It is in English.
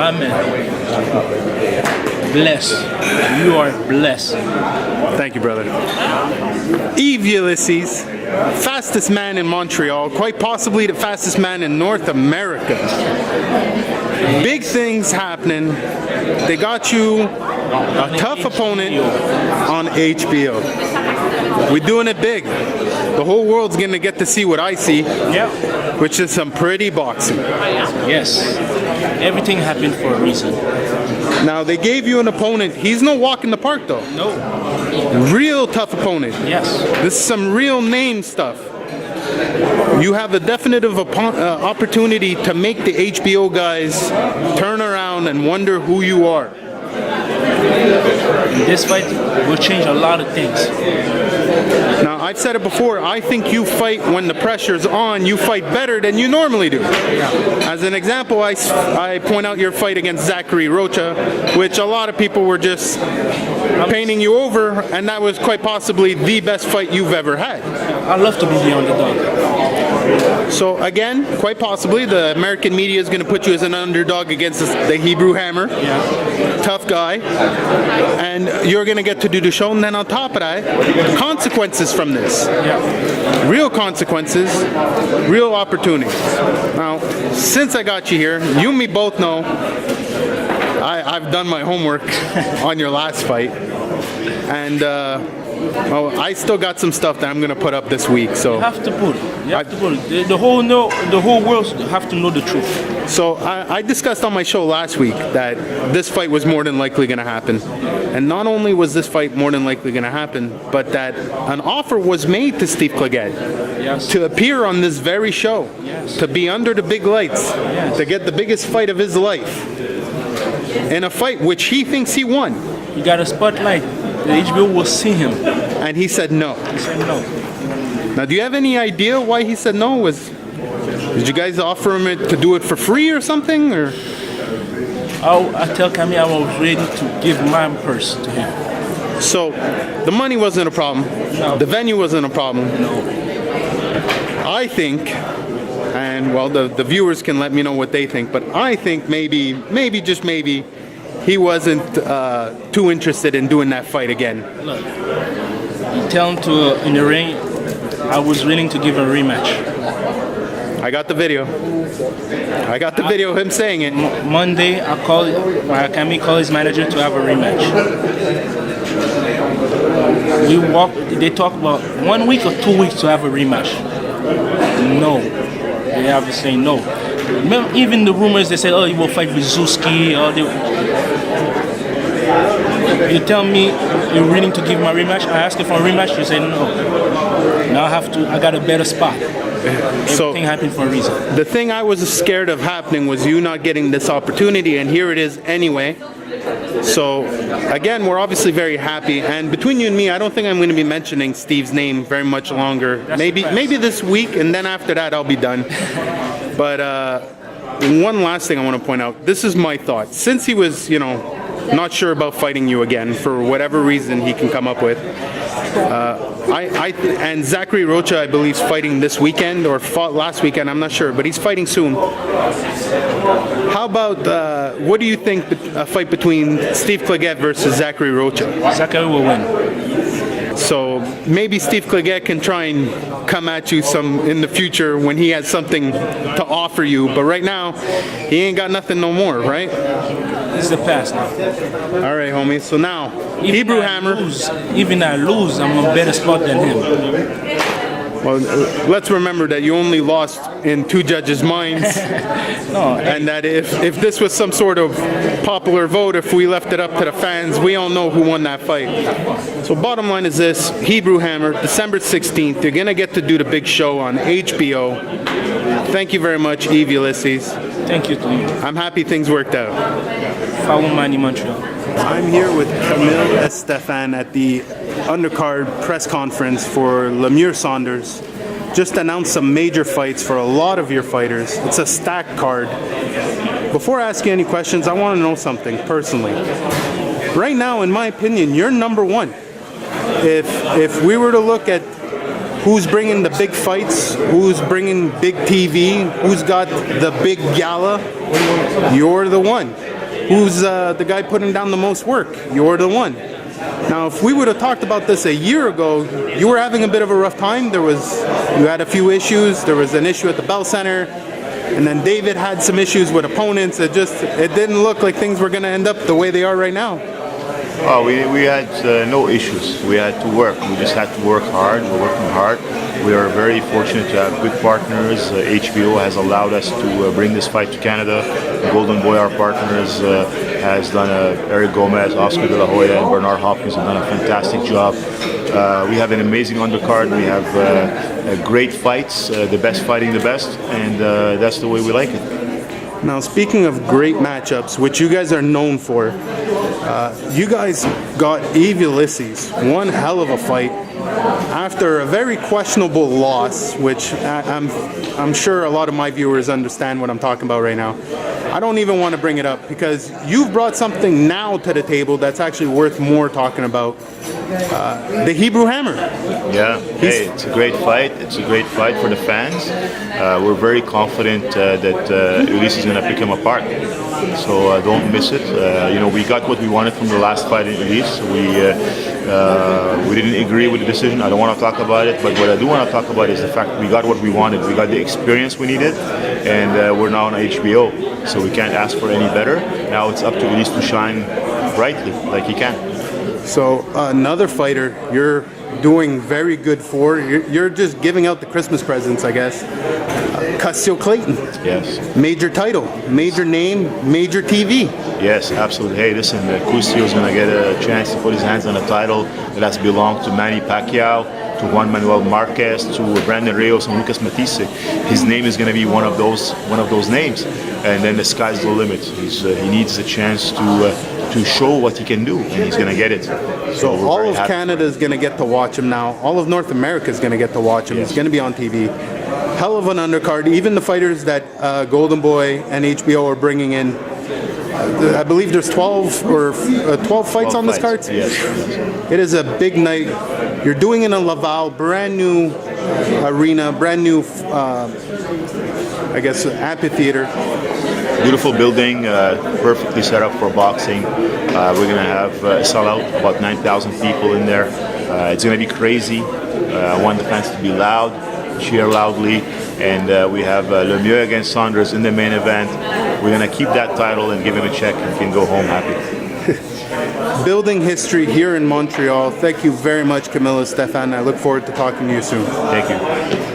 My man. Blessed. You are blessed. Thank you, brother. Yves Ulysse, fastest man in Montreal, quite possibly the fastest man in North America. Big things happening. They got you a tough opponent on HBO. We're doing it big. The whole world's gonna get to see what I see, which is some pretty boxing. Yes. Everything happened for a reason. Now, they gave you an opponent. He's no walk in the park, though. No. Real tough opponent. Yes. This is some real name stuff. You have a definitive opportunity to make the HBO guys turn around and wonder who you are. This fight will change a lot of things. Now, I've said it before, I think you fight when the pressure's on, you fight better than you normally do. As an example, I point out your fight against Zachary Rocha, which a lot of people were just painting you over, and that was quite possibly the best fight you've ever had. I love to be the underdog. So again, quite possibly, the American media is going to put you as an underdog against the Hebrew Hammer. Tough guy. And you're going to get to do the show, and then on top of that, consequences from this. Real consequences, real opportunities. Now, since I got you here, you and me both know I've done my homework on your last fight. And well, I still got some stuff that I'm going to put up this week. So you have to put it. You have to put it. The whole world have to know the truth. So I discussed on my show last week that this fight was more than likely going to happen. And not only was this fight more than likely going to happen, but that an offer was made to Steve Clegget to appear on this very show, to be under the big lights, to get the biggest fight of his life. In a fight which he thinks he won. He got a spotlight. The HBO will see him. And he said no. He said no. Now, do you have any idea why he said no? Did you guys offer him to do it for free or something? Or? I tell Camille I was ready to give my purse to him. So, the money wasn't a problem. No. The venue wasn't a problem. No. I think, and well, the viewers can let me know what they think, but I think maybe, just maybe, he wasn't too interested in doing that fight again. Look, you tell him to, in the ring, I was willing to give a rematch. I got the video. I got the video of him saying it. Monday, Camille called his manager to have a rematch. They talk about 1 week or 2 weeks to have a rematch. No. They have to say no. Even the rumors, they say, oh, he will fight with Zuski. You tell me you're willing to give my rematch. I ask you for a rematch. You say no. Now I got a better spot. Everything happened for a reason. The thing I was scared of happening was you not getting this opportunity, and here it is anyway. So, again, we're obviously very happy. And between you and me, I don't think I'm going to be mentioning Steve's name very much longer. Maybe this week, and then after that, I'll be done. But one last thing I want to point out. This is my thought. Since he was, not sure about fighting you again for whatever reason he can come up with, and Zachary Rocha, I believe, is fighting this weekend or fought last weekend. I'm not sure, but he's fighting soon. How about what do you think a fight between Steve Clegget versus Zachary Rocha? Zachary will win. So maybe Steve Clegget can try and come at you some in the future when he has something to offer you. But right now, he ain't got nothing no more, right? It's the past now. All right, homie. So now, Hebrew Hammer. Even I lose, I'm in a better spot than him. Well, let's remember that you only lost in two judges' minds. And that if this was some sort of popular vote, if we left it up to the fans, we all know who won that fight. So bottom line is this, Hebrew Hammer, December 16th, you're going to get to do the big show on HBO. Thank you very much, Yves Ulysse. Thank you to you. I'm happy things worked out. Follow Manny Montreal. I'm here with Camille Estephan at the undercard press conference for Lemieux Saunders. Just announced some major fights for a lot of your fighters. It's a stacked card. Before I ask you any questions, I want to know something personally. Right now, in my opinion, you're number one. If we were to look at who's bringing the big fights, who's bringing big TV, who's got the big gala, you're the one. who's the guy putting down the most work? You're the one. Now, if we would have talked about this a year ago, you were having a bit of a rough time. You had a few issues. There was an issue at the Bell Center, and then David had some issues with opponents. It didn't look like things were going to end up the way they are right now. Oh, we had no issues. We had to work. We just had to work hard. We're working hard. We are very fortunate to have good partners. HBO has allowed us to bring this fight to Canada. Golden Boy, our partners, has done Eric Gomez, Oscar De La Hoya, and Bernard Hopkins have done a fantastic job. We have an amazing undercard. We have great fights, the best fighting the best, and that's the way we like it. Now, speaking of great matchups, which you guys are known for, you guys got Yves Ulysse, one hell of a fight, after a very questionable loss, which I'm sure a lot of my viewers understand what I'm talking about right now. I don't even want to bring it up because you've brought something now to the table that's actually worth more talking about. The Hebrew Hammer. Yeah, hey, it's a great fight. It's a great fight for the fans. We're very confident that Ulysse is going to pick him apart. So don't miss it. We got what we wanted from the last fight in Ulysse. We didn't agree with the decision. I don't want to talk about it, but what I do want to talk about is the fact we got what we wanted. We got the experience we needed, and we're now on HBO. So we can't ask for any better. Now it's up to Ulysse to shine brightly like he can. So another fighter you're doing very good for. You're just giving out the Christmas presents, I guess. Cassio Clayton. Yes. Major title, major name, major TV. Yes, absolutely. Hey, listen, Cassio is going to get a chance to put his hands on a title that has belonged to Manny Pacquiao, to Juan Manuel Marquez, to Brandon Rios, and Lucas Matisse. His name is going to be one of those names, and then the sky's the limit. He needs a chance to show what he can do, and he's going to get it. So all of Canada is going to get to watch him now. All of North America is going to get to watch him. Yes. He's going to be on TV. Hell of an undercard. Even the fighters that Golden Boy and HBO are bringing in. I believe there's 12 fights on this card. Yes. It is a big night. You're doing it in Laval, brand new arena, brand new, amphitheater. Beautiful building, perfectly set up for boxing. We're going to have a sellout, about 9,000 people in there. It's going to be crazy. I want the fans to be loud, cheer loudly, and we have Lemieux against Saunders in the main event. We're going to keep that title and give him a check and can go home happy. Building history here in Montreal. Thank you very much, Camille Estephan. I look forward to talking to you soon. Thank you.